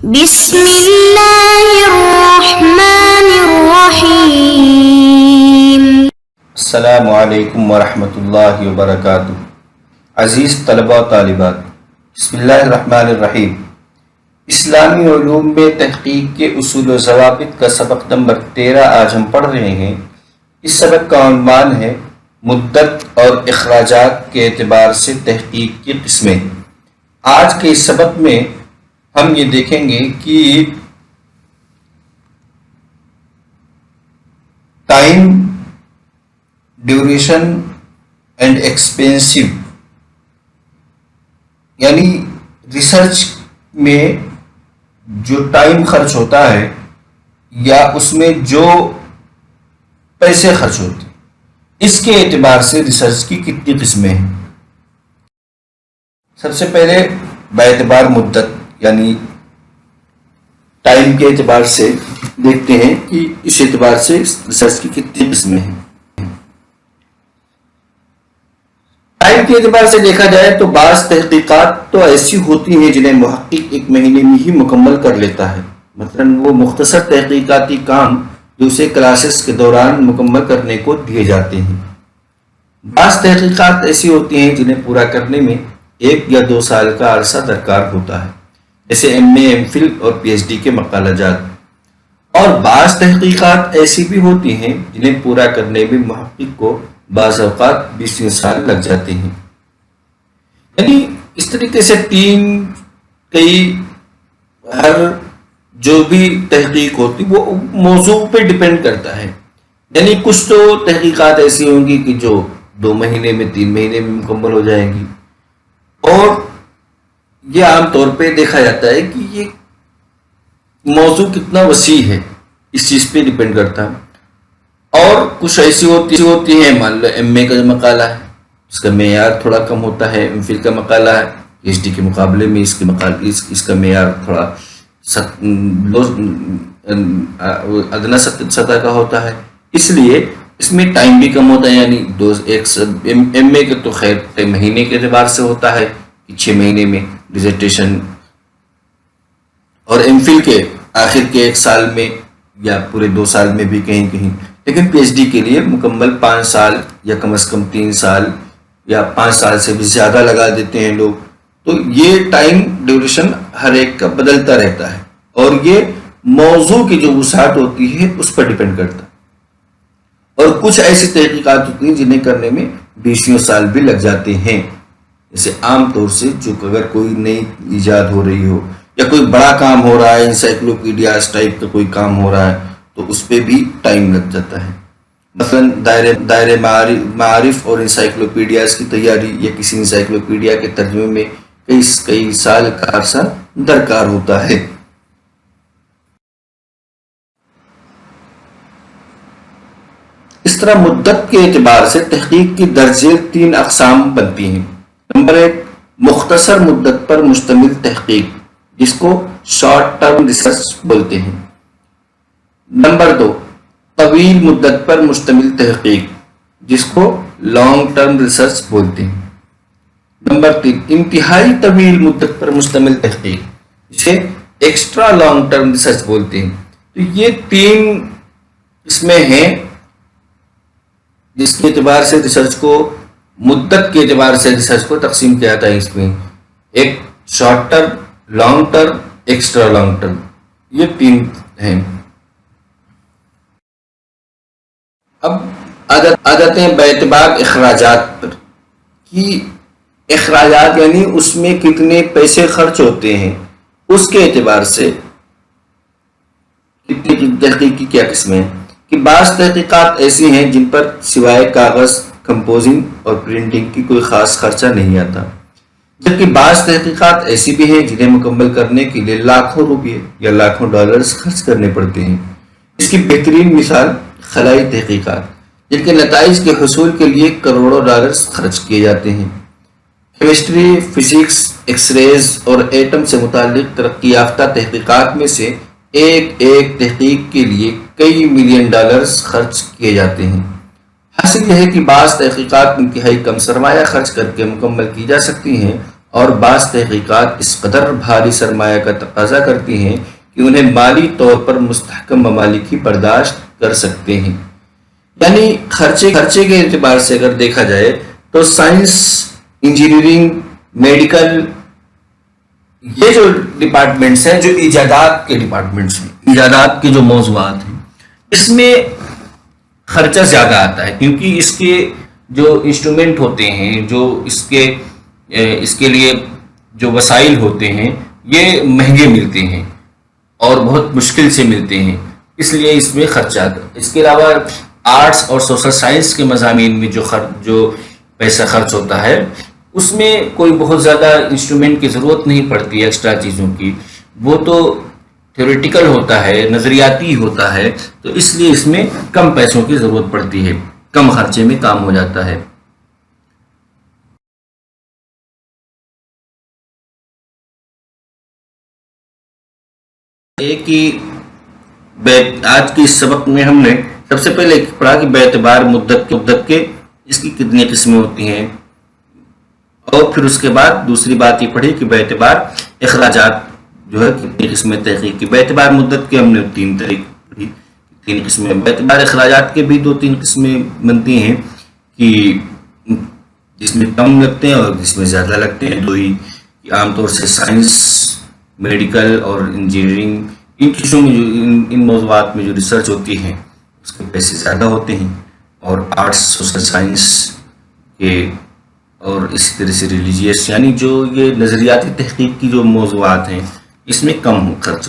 بسم اللہ الرحمن الرحیم۔ السلام علیکم ورحمۃ اللہ وبرکاتہ۔ عزیز طلبہ و طالبات، بسم اللہ الرحمن الرحیم۔ اسلامی علوم میں تحقیق کے اصول و ضوابط کا سبق نمبر 13 آج ہم پڑھ رہے ہیں۔ اس سبق کا عنوان ہے مدت اور اخراجات کے اعتبار سے تحقیق کی قسمیں۔ آج کے اس سبق میں ہم یہ دیکھیں گے کہ ٹائم، ڈیوریشن اینڈ ایکسپینسو، یعنی ریسرچ میں جو ٹائم خرچ ہوتا ہے یا اس میں جو پیسے خرچ ہوتے ہیں، اس کے اعتبار سے ریسرچ کی کتنی قسمیں ہیں۔ سب سے پہلے باعتبار مدت یعنی ٹائم کے اعتبار سے دیکھتے ہیں کہ اس اعتبار سے ریسرچ کی کتنی قسمیں ہیں۔ ٹائم کے اعتبار سے دیکھا جائے تو بعض تحقیقات تو ایسی ہوتی ہیں جنہیں محقق ایک مہینے میں ہی مکمل کر لیتا ہے، مثلا وہ مختصر تحقیقاتی کام جو اسے کلاسز کے دوران مکمل کرنے کو دیے جاتے ہیں۔ بعض تحقیقات ایسی ہوتی ہیں جنہیں پورا کرنے میں 1 یا 2 سال کا عرصہ درکار ہوتا ہے، جیسے MA، MPhil اور PhD کے مقالہ جات۔ اور بعض تحقیقات ایسی بھی ہوتی ہیں جنہیں پورا کرنے میں محقق کو بعض اوقات 20 سال لگ جاتے ہیں۔ یعنی اس طریقے سے ہر جو بھی تحقیق ہوتی وہ موضوع پہ ڈپینڈ کرتا ہے۔ یعنی کچھ تو تحقیقات ایسی ہوں گی کہ جو 2 مہینے میں 3 مہینے میں مکمل ہو جائیں گی، اور یہ عام طور پہ دیکھا جاتا ہے کہ یہ موضوع کتنا وسیع ہے، اس چیز پہ ڈپینڈ کرتا ہے۔ اور کچھ ایسی ہوتی ہیں، مان لو MA کا جو مقالہ ہے اس کا معیار تھوڑا کم ہوتا ہے، MPhil کا مقالہ ہے PhD کے مقابلے میں اس کا معیار تھوڑا ادنی سطح کا ہوتا ہے، اس لیے اس میں ٹائم بھی کم ہوتا ہے۔ یعنی MA کے تو خیر مہینے کے اعتبار سے ہوتا ہے کہ 6 مہینے میں ڈیزرٹیشن، اور MPhil کے آخر کے 1 سال میں یا پورے 2 سال میں بھی کہیں، لیکن PhD کے لیے مکمل 5 سال یا کم از کم 3 سال یا 5 سال سے بھی زیادہ لگا دیتے ہیں لوگ۔ تو یہ ٹائم ڈیوریشن ہر ایک کا بدلتا رہتا ہے، اور یہ موضوع کی جو وسعت ہوتی ہے اس پر ڈپینڈ کرتا ہے۔ اور کچھ ایسی تحقیقات ہوتی ہیں جنہیں کرنے میں 20 سال بھی لگ جاتے ہیں، جیسے عام طور سے جو اگر کوئی نئی ایجاد ہو رہی ہو یا کوئی بڑا کام ہو رہا ہے، انسائکلوپیڈیاز ٹائپ کا کوئی کام ہو رہا ہے، تو اس پہ بھی ٹائم لگ جاتا ہے۔ مثلا دائرے معارف اور انسائکلوپیڈیاز کی تیاری یا کسی انسائکلوپیڈیا کے ترجمے میں کئی سال کا عرصہ درکار ہوتا ہے۔ اس طرح مدت کے اعتبار سے تحقیق کی درجے 3 اقسام بنتی ہیں۔ نمبر 1، مختصر مدت پر مشتمل تحقیق، جس کو شارٹ ٹرم ریسرچ بولتے ہیں۔ نمبر 2، طویل مدت پر مشتمل تحقیق، جس کو لانگ ٹرم ریسرچ بولتے ہیں۔ نمبر 3، انتہائی طویل مدت پر مشتمل تحقیق، جسے ایکسٹرا لانگ ٹرم ریسرچ بولتے ہیں۔ تو یہ 3 قسمیں ہیں جس کے اعتبار سے ریسرچ کو، مدت کے اعتبار سے ریسرچ کو تقسیم کیا جاتا ہے۔ اس میں ایک short term, long term, extra long term, یہ 3 ہیں۔ اب آ جاتے ہیں باعتبار اخراجات پر، کہ اخراجات یعنی اس میں کتنے پیسے خرچ ہوتے ہیں، اس کے اعتبار سے کتنی تحقیق کی کیا قسمیں ہیں۔ کہ بعض تحقیقات ایسی ہیں جن پر سوائے کاغذ، کمپوزنگ اور پرنٹنگ کی کوئی خاص خرچہ نہیں آتا، جبکہ بعض تحقیقات ایسی بھی ہیں جنہیں مکمل کرنے کے لیے لاکھوں روپے یا لاکھوں ڈالرز خرچ کرنے پڑتے ہیں۔ اس کی بہترین مثال خلائی تحقیقات، جن کے نتائج کے حصول کے لیے کروڑوں ڈالرز خرچ کیے جاتے ہیں۔ کیمسٹری، فزکس، ایکس ریز اور ایٹم سے متعلق ترقی یافتہ تحقیقات میں سے ایک تحقیق کے لیے کئی ملین ڈالرز خرچ کیے جاتے ہیں۔ حاصل یہ ہے کہ بعض تحقیقات انتہائی کم سرمایہ خرچ کر کے مکمل کی جا سکتی ہیں، اور بعض تحقیقات اس قدر بھاری سرمایہ کا تقاضا کرتی ہیں کہ انہیں مالی طور پر مستحکم ممالک ہی برداشت کر سکتے ہیں۔ یعنی خرچے کے اعتبار سے اگر دیکھا جائے تو سائنس، انجینئرنگ، میڈیکل، یہ جو ڈپارٹمنٹس ہیں، جو ایجادات کے ڈپارٹمنٹس ہیں، ایجادات کے جو موضوعات ہیں، اس میں خرچہ زیادہ آتا ہے، کیونکہ اس کے جو انسٹرومنٹ ہوتے ہیں، جو اس کے لیے جو وسائل ہوتے ہیں، یہ مہنگے ملتے ہیں اور بہت مشکل سے ملتے ہیں، اس لیے اس میں خرچہ آتا ہے۔ اس کے علاوہ آرٹس اور سوشل سائنس کے مضامین میں جو پیسہ خرچ ہوتا ہے، اس میں کوئی بہت زیادہ انسٹرومنٹ کی ضرورت نہیں پڑتی ایکسٹرا چیزوں کی، وہ تو تھیوریٹیکل ہوتا ہے، نظریاتی ہوتا ہے، تو اس لیے اس میں کم پیسوں کی ضرورت پڑتی ہے، کم خرچے میں کام ہو جاتا ہے۔ ایک ہی آج کے اس سبق میں ہم نے سب سے پہلے پڑھا کہ بے اعتبار مدت کے اس کی کتنی قسمیں ہوتی ہیں، اور پھر اس کے بعد دوسری بات یہ پڑھی کہ بے اعتبار اخراجات جو ہے کتنی قسمیں تحقیق کی۔ بے اعتبار مدت کے ہم نے تین قسمیں، بے اعتبار اخراجات کے بھی 2-3 قسمیں بنتی ہیں کہ جس میں کم لگتے ہیں اور جس میں زیادہ لگتے ہیں، دو ہی عام طور سے سائنس، میڈیکل اور انجینئرنگ، ان چیزوں میں جو ان موضوعات میں جو ریسرچ ہوتی ہے اس کے پیسے زیادہ ہوتے ہیں، اور آرٹس، سوشل سائنس کے اور اسی طرح سے ریلیجیس، یعنی جو یہ نظریاتی تحقیق کی جو موضوعات ہیں اس میں کم خرچ